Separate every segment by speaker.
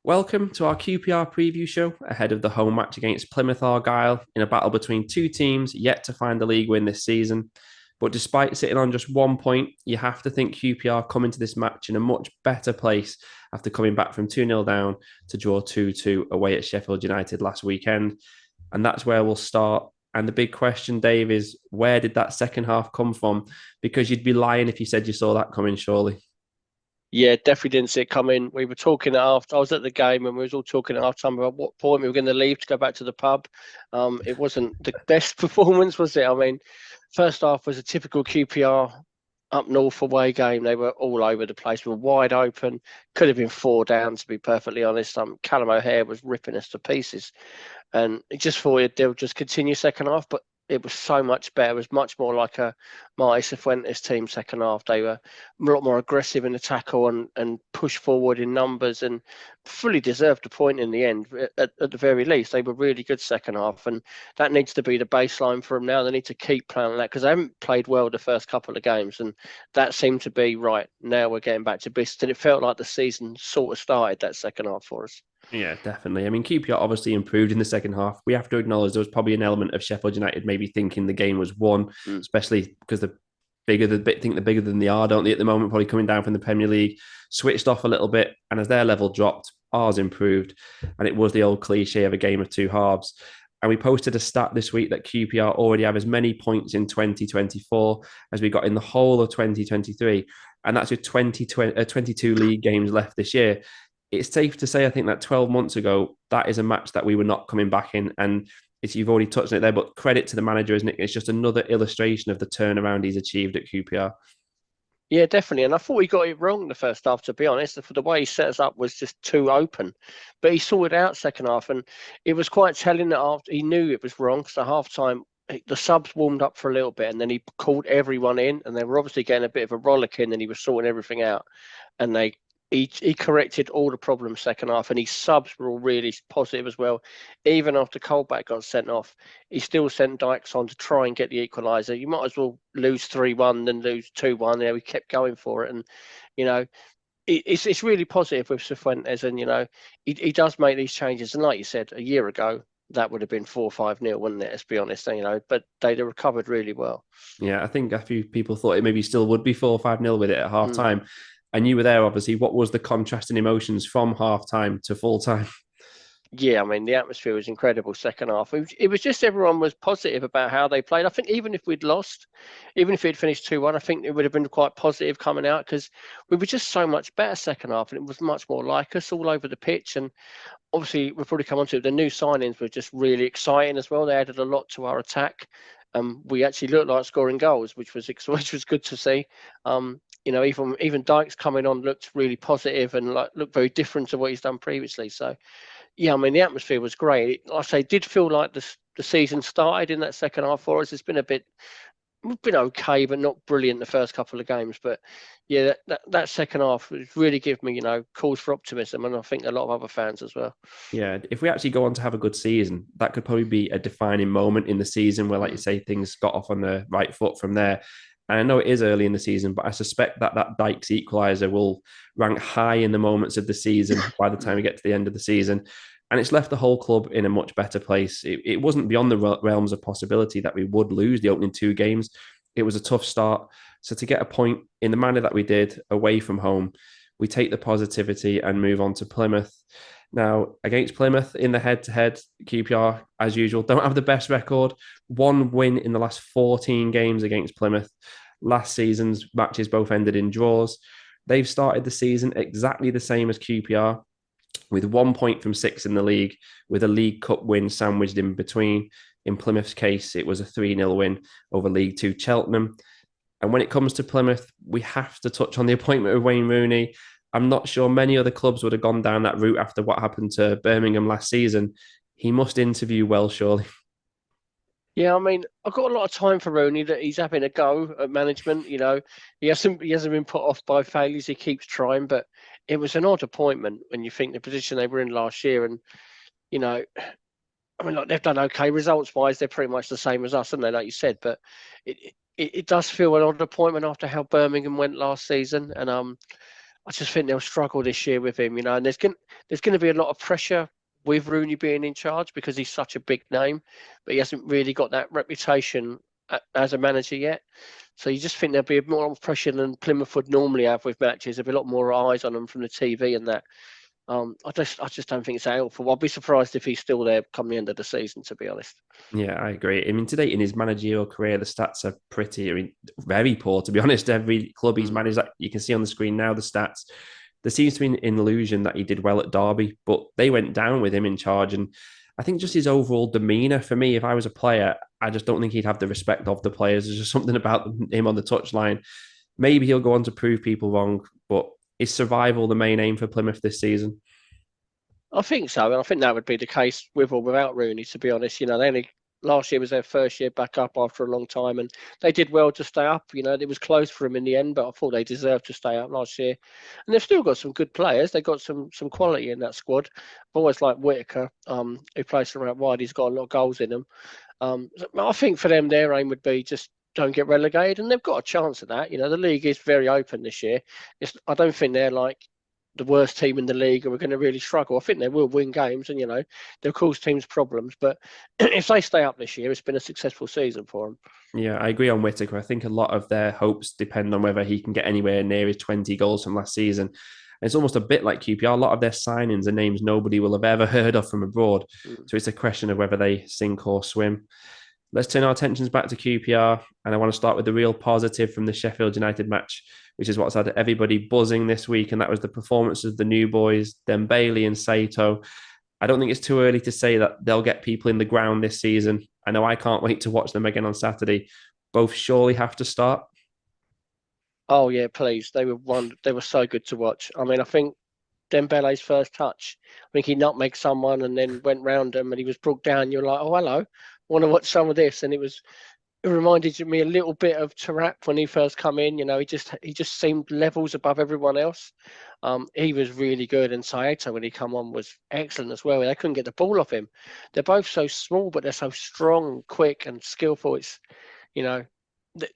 Speaker 1: Welcome to our QPR Preview Show ahead of the home match against Plymouth Argyle in a battle between two teams yet to find a league win this season. But despite sitting on just 1 point, you have to think QPR come into this match in a much better place after coming back from 2-0 down to draw 2-2 away at Sheffield United last weekend. And that's where we'll start. And the big question, Dave, is where did that second half come from? Because you'd be lying if you said you saw that coming, surely.
Speaker 2: Yeah, definitely didn't see it coming. We were talking after I was at the game and we was all talking at half time about what point we were going to leave to go back to the pub. It wasn't the best performance, was it? I mean, first half was a typical QPR up north away game. They were all over the place. We were wide open. Could have been 4 down, to be perfectly honest. Callum O'Hare was ripping us to pieces, and it just thought they'll just continue second half, but it was so much better. It was much more like a Marty Cifuentes team second half. They were a lot more aggressive in the tackle and push forward in numbers and fully deserved a point in the end. At the very least, they were really good second half, and that needs to be the baseline for them now. They need to keep playing like that because they haven't played well the first couple of games, and that seemed to be right. Now we're getting back to business, and it felt like the season sort of started that second half for us.
Speaker 1: Yeah, definitely. I mean, QPR obviously improved in the second half. We have to acknowledge there was probably an element of Sheffield United maybe thinking the game was won,
Speaker 2: Mm.
Speaker 1: especially because the bigger than they are, don't they? At the moment, probably coming down from the Premier League, switched off a little bit, and as their level dropped, ours improved, and it was the old cliche of a game of two halves. And we posted a stat this week that QPR already have as many points in 2024 as we got in the whole of 2023, and that's with 22 league games left this year. It's safe to say, I think, that 12 months ago, that is a match that we were not coming back in. And you've already touched on it there, but credit to the manager, isn't it? It's just another illustration of the turnaround he's achieved at QPR.
Speaker 2: Yeah, definitely. And I thought he got it wrong the first half, to be honest. For the way he set us up was just too open. But he sorted out second half, and it was quite telling that after he knew it was wrong because at half time the subs warmed up for a little bit and then he called everyone in and they were obviously getting a bit of a rollick in and he was sorting everything out. And he corrected all the problems second half, and his subs were all really positive as well. Even after Colback got sent off, he still sent Dykes on to try and get the equaliser. You might as well lose 3-1 than lose 2-1. We kept going for it, and you know it's really positive with Cifuentes, and he does make these changes. And like you said, a year ago that would have been 4-5-0, wouldn't it? Let's be honest, but they recovered really well.
Speaker 1: Yeah, I think a few people thought it maybe still would be 4-5-0 with it at half
Speaker 2: Mm.
Speaker 1: time. And you were there, obviously. What was the contrast in emotions from half time to full time?
Speaker 2: Yeah, I mean, the atmosphere was incredible second half. It was just everyone was positive about how they played. I think even if we'd lost, even if we'd finished 2-1, I think it would have been quite positive coming out because we were just so much better second half and it was much more like us all over the pitch. And obviously, we've probably come on to it, the new signings were just really exciting as well. They added a lot to our attack. We actually looked like scoring goals, which was good to see. Even Dykes coming on looked really positive and looked very different to what he's done previously. So yeah, I mean, the atmosphere was great. Like I say, it did feel like the season started in that second half for us. We've been okay, but not brilliant the first couple of games. But yeah, that second half really gave me, cause for optimism, and I think a lot of other fans as well.
Speaker 1: Yeah, if we actually go on to have a good season, that could probably be a defining moment in the season where, like you
Speaker 2: Mm.
Speaker 1: say, things got off on the right foot from there. And I know it is early in the season, but I suspect that Dykes equaliser will rank high in the moments of the season by the time we
Speaker 2: Mm.
Speaker 1: get to the end of the season. And it's left the whole club in a much better place. It wasn't beyond the realms of possibility that we would lose the opening two games. It was a tough start. So to get a point in the manner that we did away from home, we take the positivity and move on to Plymouth. Now, against Plymouth in the head to head, QPR, as usual, don't have the best record. One win in the last 14 games against Plymouth. Last season's matches both ended in draws. They've started the season exactly the same as QPR, with 1 point from six in the league, with a League Cup win sandwiched in between. In Plymouth's case, it was a 3-0 win over League Two Cheltenham. And when it comes to Plymouth, we have to touch on the appointment of Wayne Rooney. I'm not sure many other clubs would have gone down that route after what happened to Birmingham last season. He must interview well, surely.
Speaker 2: Yeah, I mean, I've got a lot of time for Rooney that he's having a go at management. He hasn't been put off by failures. He keeps trying, but it was an odd appointment when you think the position they were in last year, and you know, I mean, like they've done okay results wise. They're pretty much the same as us, aren't they? Like you said, but it does feel an odd appointment after how Birmingham went last season, and I just think they'll struggle this year with him, and there's going to be a lot of pressure with Rooney being in charge because he's such a big name, but he hasn't really got that reputation as a manager yet. So you just think there'll be more pressure than Plymouth would normally have with matches. There'll be a lot more eyes on them from the TV and that. I just don't think it's helpful. I'll be surprised if he's still there come the end of the season, to be honest.
Speaker 1: Yeah, I agree. I mean, to date in his managerial career, the stats are pretty, I mean, very poor, to be honest. Every club he's managed, that you can see on the screen now, the stats. There seems to be an illusion that he did well at Derby, but they went down with him in charge. And I think just his overall demeanour, for me, if I was a player, I just don't think he'd have the respect of the players. There's just something about him on the touchline. Maybe he'll go on to prove people wrong, but is survival the main aim for Plymouth this season?
Speaker 2: I think so, and I think that would be the case with or without Rooney. To be honest, they only last year was their first year back up after a long time, and they did well to stay up. It was close for them in the end, but I thought they deserved to stay up last year. And they've still got some good players. They've got some quality in that squad. I've always liked Whitaker, who plays from out wide. He's got a lot of goals in him. I think for them, their aim would be just don't get relegated, and they've got a chance at that. The league is very open this year. I don't think they're like the worst team in the league and we're going to really struggle. I think they will win games and, they'll cause teams problems. But if they stay up this year, it's been a successful season for them.
Speaker 1: Yeah, I agree on Whitaker. I think a lot of their hopes depend on whether he can get anywhere near his 20 goals from last season. And it's almost a bit like QPR. A lot of their signings are names nobody will have ever heard of from abroad. So it's a question of whether they sink or swim. Let's turn our attentions back to QPR. And I want to start with the real positive from the Sheffield United match, which is what's had everybody buzzing this week. And that was the performance of the new boys, Dembele and Saito. I don't think it's too early to say that they'll get people in the ground this season. I know I can't wait to watch them again on Saturday. Both surely have to start.
Speaker 2: Oh, yeah, please. They were so good to watch. I mean, I think Dembele's first touch, I think he nutmegged someone and then went round him and he was brought down. You're like, oh, hello, want to watch some of this. And it reminded me a little bit of Tarap when he first come in. He just seemed levels above everyone else. He was really good, and Saito when he come on was excellent as well. They couldn't get the ball off him. They're both so small, but they're so strong, quick, and skillful. It's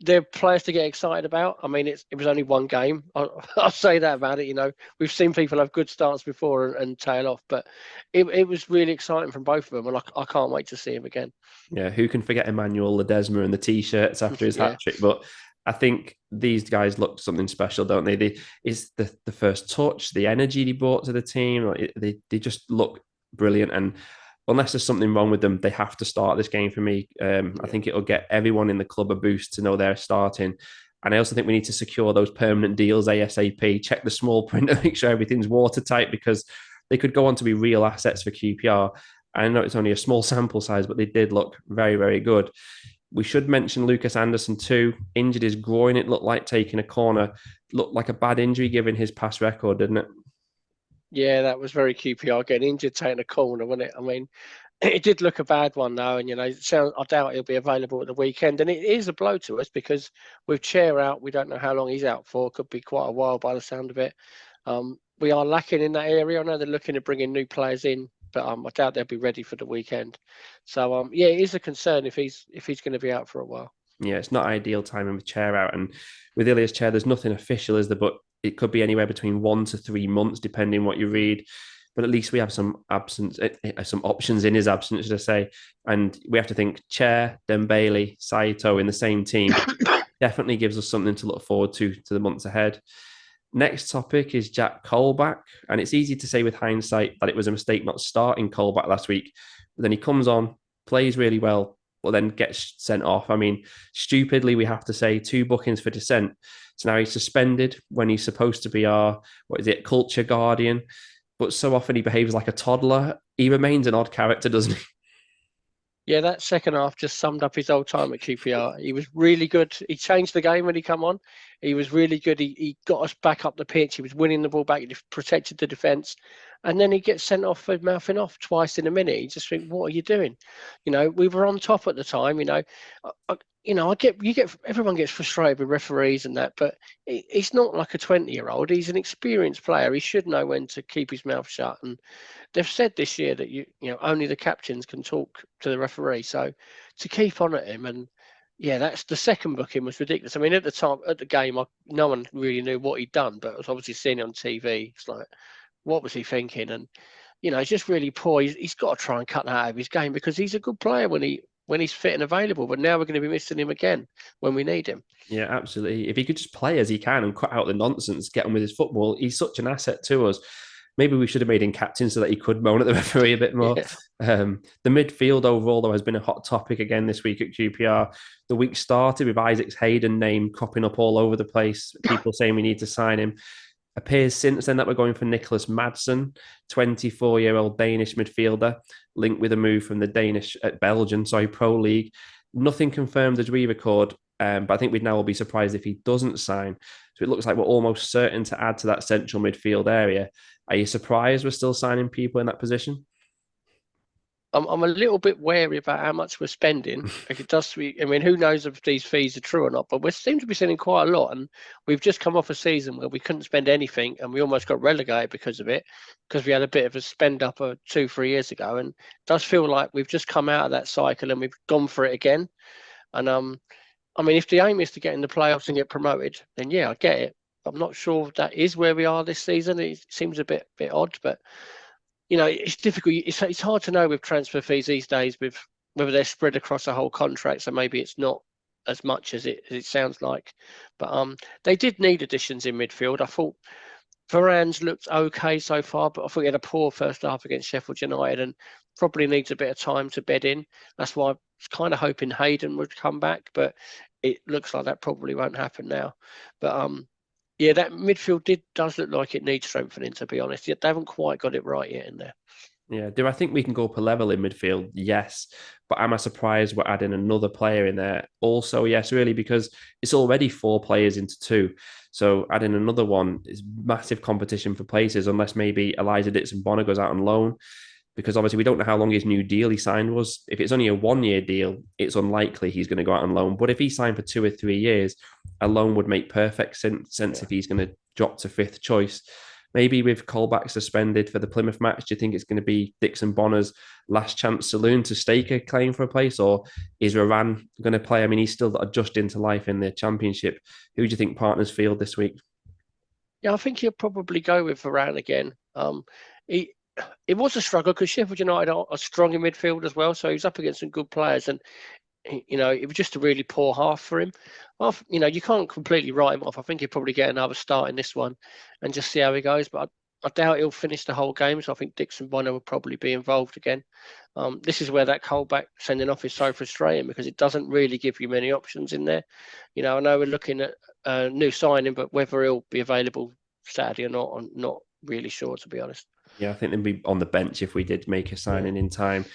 Speaker 2: they're players to get excited about. I mean, it was only one game. I'll say that about it. We've seen people have good starts before and tail off, but it was really exciting from both of them, and I can't wait to see him again.
Speaker 1: Yeah, who can forget Emmanuel Ledesma and the t-shirts after his hat trick? But I think these guys look something special, don't they? It's the first touch, the energy they brought to the team. They just look brilliant. And unless there's something wrong with them, they have to start this game for me. I think it'll get everyone in the club a boost to know they're starting. And I also think we need to secure those permanent deals ASAP, check the small print and make sure everything's watertight because they could go on to be real assets for QPR. I know it's only a small sample size, but they did look very, very good. We should mention Lucas Anderson too. Injured his groin. It looked like taking a corner. Looked like a bad injury given his past record, didn't it?
Speaker 2: Yeah, that was very QPR getting injured, taking a corner, wasn't it? I mean, it did look a bad one though, and I doubt he'll be available at the weekend. And it is a blow to us because with Chair out, we don't know how long he's out for. Could be quite a while by the sound of it. We are lacking in that area. I know they're looking at bringing new players in, but I doubt they'll be ready for the weekend. So yeah, it is a concern if he's going to be out for a while.
Speaker 1: Yeah, it's not ideal timing with Chair out, and with Ilias Chair, there's nothing official, is there? But it could be anywhere between 1 to 3 months, depending what you read. But at least we have some options in his absence, should I say? And we have to think Chair, Dembele, Saito in the same team definitely gives us something to look forward to the months ahead. Next topic is Jack Colback, and it's easy to say with hindsight that it was a mistake not starting Colback last week. But then he comes on, plays really well, but then gets sent off. I mean, stupidly, we have to say 2 bookings for dissent. So now he's suspended when he's supposed to be our, culture guardian. But so often he behaves like a toddler. He remains an odd character, doesn't he?
Speaker 2: Yeah, that second half just summed up his old time at QPR. He was really good. He changed the game when he come on. He was really good. He got us back up the pitch. He was winning the ball back. He protected the defence. And then he gets sent off for mouthing off twice in a minute. You just think, what are you doing? We were on top at the time. Everyone gets frustrated with referees and that, but he's not like a 20-year-old. He's an experienced player. He should know when to keep his mouth shut. And they've said this year that only the captains can talk to the referee. So to keep on at him and Yeah, that's the second booking was ridiculous. I mean, at the time, at the game, no one really knew what he'd done, but I was obviously seeing it on TV. It's like, what was he thinking? And he's just really poor. He's got to try and cut that out of his game because he's a good player when he's fit and available. But now we're going to be missing him again when we need him.
Speaker 1: Yeah, absolutely. If he could just play as he can and cut out the nonsense, get on with his football, he's such an asset to us. Maybe we should have made him captain so that he could moan at the referee a bit more.
Speaker 2: Yeah.
Speaker 1: The midfield overall, though, has been a hot topic again this week at QPR. The week started with Isaac's Hayden name cropping up all over the place. People saying we need to sign him. Appears since then that we're going for Nicholas Madsen, 24-year-old Danish midfielder, linked with a move from the Belgian Pro League. Nothing confirmed as we record, but I think we'd now all be surprised if he doesn't sign. So it looks like we're almost certain to add to that central midfield area. Are you surprised we're still signing people in that position?
Speaker 2: I'm a little bit wary about how much we're spending. It does. I mean, who knows if these fees are true or not? But we seem to be spending quite a lot, and we've just come off a season where we couldn't spend anything, and we almost got relegated because of it, because we had a bit of a spend up 2-3 years ago, and it does feel like we've just come out of that cycle and we've gone for it again. And I mean, if the aim is to get in the playoffs and get promoted, then yeah, I get it. I'm not sure if that is where we are this season. It seems a bit odd, but it's difficult. It's hard to know with transfer fees these days, with whether they're spread across a whole contract. So maybe it's not as much as it sounds like. But they did need additions in midfield. I thought Varane's looked okay so far, but I thought he had a poor first half against Sheffield United and probably needs a bit of time to bed in. That's why I was kind of hoping Hayden would come back, but it looks like that probably won't happen now. But yeah, that midfield does look like it needs strengthening, to be honest. Yet they haven't quite got it right yet in there.
Speaker 1: Yeah. Do I think we can go up a level in midfield? Yes. But am I surprised we're adding another player in there? Also, yes, really, because it's already 4 players into 2. So adding another one is massive competition for places, unless maybe Elijah Ditson-Bonner goes out on loan. Because obviously we don't know how long his new deal he signed was. If it's only a 1-year deal, it's unlikely he's going to go out on loan. But if he signed for 2 or 3 years, a loan would make perfect sense if he's going to drop to 5th choice. Maybe with Colback suspended for the Plymouth match, do you think it's going to be Ditson-Bonner's last chance saloon to stake a claim for a place? Or is Varane going to play? I mean, he's still adjusting to life in the Championship. Who do you think partners field this week?
Speaker 2: Yeah, I think he'll probably go with Varane again. It was a struggle because Sheffield United are strong in midfield as well, so he was up against some good players, and it was just a really poor half for him. You can't completely write him off. I think he'll probably get another start in this one and just see how he goes. But I doubt he'll finish the whole game. So I think Ditson-Bonner will probably be involved again. This is where that Colback sending off is so frustrating because it doesn't really give you many options in there. I know we're looking at a new signing, but whether he'll be available Saturday or not, I'm not really sure, to be honest.
Speaker 1: Yeah, I think they'd be on the bench if we did make a signing in time.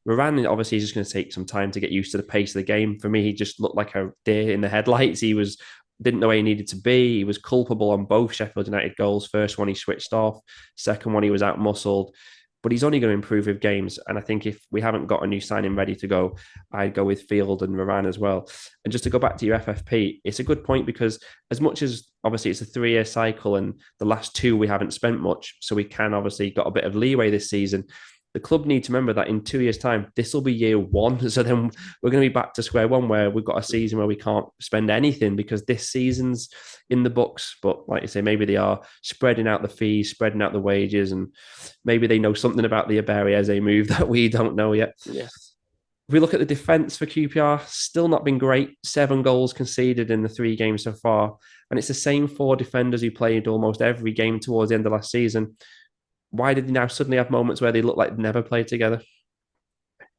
Speaker 1: Varane obviously is just going to take some time to get used to the pace of the game. For me, he just looked like a deer in the headlights. Didn't know where he needed to be. He was culpable on both Sheffield United goals. First one he switched off. Second one he was out muscled. But he's only going to improve with games. And I think if we haven't got a new signing ready to go, I'd go with Field and Varane as well. And just to go back to your FFP, it's a good point because as much as obviously it's a 3-year cycle and the last 2 we haven't spent much, so we can obviously got a bit of leeway this season. The club need to remember that in 2 years' time, this will be year 1. So then we're going to be back to square one where we've got a season where we can't spend anything because this season's in the books. But like you say, maybe they are spreading out the fees, spreading out the wages, and maybe they know something about the Iberia move that we don't know yet.
Speaker 2: Yeah.
Speaker 1: If we look at the defence for QPR, still not been great. 7 goals conceded in the 3 games so far. And it's the same 4 defenders who played almost every game towards the end of last season. Why did they now suddenly have moments where they look like they never played together?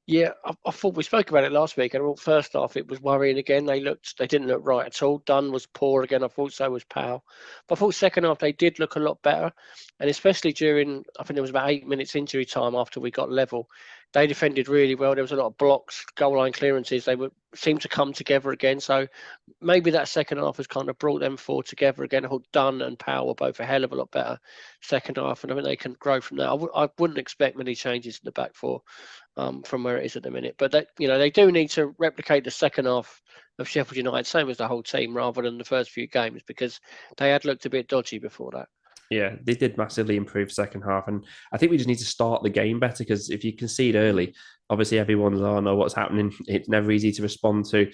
Speaker 2: Yeah, I thought we spoke about it last week. And first half, it was worrying again. They didn't look right at all. Dunn was poor again. I thought so was Powell. But I thought second half they did look a lot better, and especially during, I think it was about 8 minutes injury time after we got level. They defended really well. There was a lot of blocks, goal line clearances. They seemed to come together again. So maybe that second half has kind of brought them 4 together again. I thought Dunn and Powell were both a hell of a lot better second half, and I think they can grow from that. I wouldn't expect many changes in the back 4 from where it is at the minute. But they do need to replicate the second half of Sheffield United, same as the whole team, rather than the first few games, because they had looked a bit dodgy before that.
Speaker 1: Yeah, they did massively improve second half. And I think we just need to start the game better because if you concede early, obviously everyone's, oh no, what's happening? It's never easy to respond to.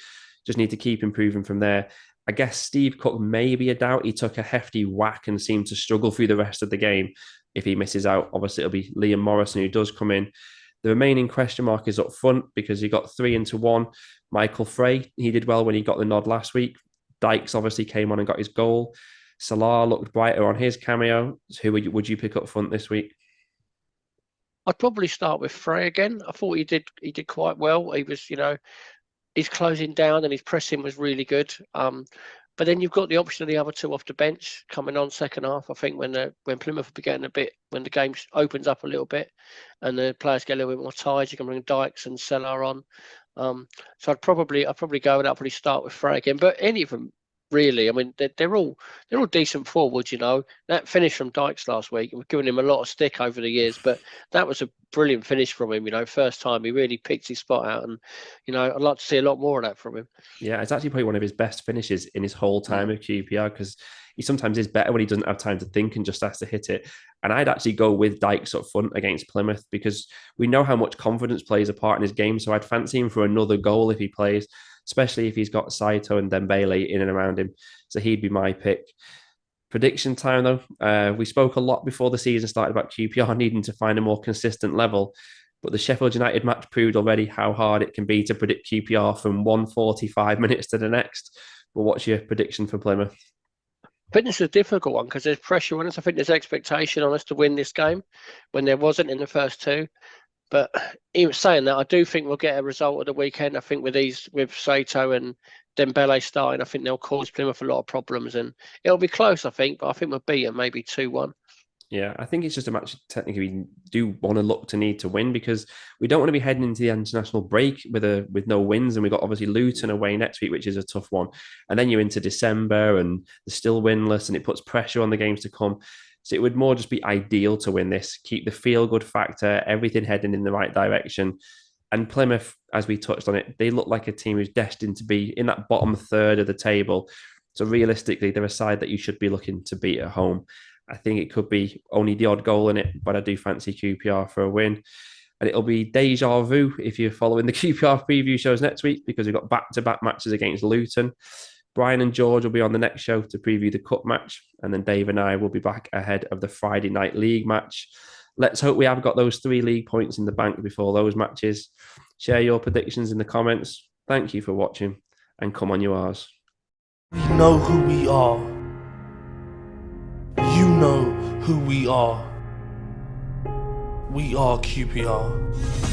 Speaker 1: Just need to keep improving from there. I guess Steve Cook may be a doubt. He took a hefty whack and seemed to struggle through the rest of the game. If he misses out, obviously it'll be Liam Morrison who does come in. The remaining question mark is up front because he got 3-1. Michael Frey, he did well when he got the nod last week. Dykes obviously came on and got his goal. Salah looked brighter on his cameo. Who would you pick up front this week?
Speaker 2: I'd probably start with Frey again. I thought he did quite well. He was, his closing down and his pressing was really good. But then you've got the option of the other two off the bench coming on second half. I think when Plymouth will be getting when the game opens up a little bit and the players get a little bit more tired, you can bring Dykes and Salah on. So I'd probably go and I'd probably start with Frey again. But any of them really, I mean, they're all decent forwards. That finish from Dykes last week, we've given him a lot of stick over the years, but that was a brilliant finish from him. First time he really picked his spot out, and I'd like to see a lot more of that from him.
Speaker 1: Yeah, it's actually probably one of his best finishes in his whole time at QPR, because he sometimes is better when he doesn't have time to think and just has to hit it. And I'd actually go with Dykes up front against Plymouth because we know how much confidence plays a part in his game. So I'd fancy him for another goal if he plays, especially if he's got Saito and Dembele in and around him. So he'd be my pick. Prediction time, though. We spoke a lot before the season started about QPR needing to find a more consistent level. But the Sheffield United match proved already how hard it can be to predict QPR from 145 minutes to the next. But what's your prediction for Plymouth?
Speaker 2: I think it's a difficult one because there's pressure on us. I think there's expectation on us to win this game when there wasn't in the first two. But even saying that, I do think we'll get a result at the weekend. I think with Saito and Dembele starting, I think they'll cause Plymouth a lot of problems. And it'll be close, I think, but I think we'll beat them maybe 2-1.
Speaker 1: Yeah, I think it's just a match technically we do want to look to need to win because we don't want to be heading into the international break with no wins. And we've got obviously Luton away next week, which is a tough one. And then you're into December and they're still winless and it puts pressure on the games to come. So it would more just be ideal to win this, keep the feel-good factor, everything heading in the right direction. And Plymouth, as we touched on it, they look like a team who's destined to be in that bottom third of the table. So realistically, they're a side that you should be looking to beat at home. I think it could be only the odd goal in it, but I do fancy QPR for a win. And it'll be deja vu if you're following the QPR preview shows next week because we've got back-to-back matches against Luton. Brian and George will be on the next show to preview the cup match. And then Dave and I will be back ahead of the Friday night league match. Let's hope we have got those 3 league points in the bank before those matches. Share your predictions in the comments. Thank you for watching and come on, you R's.
Speaker 3: We know who we are. You know who we are. We are QPR.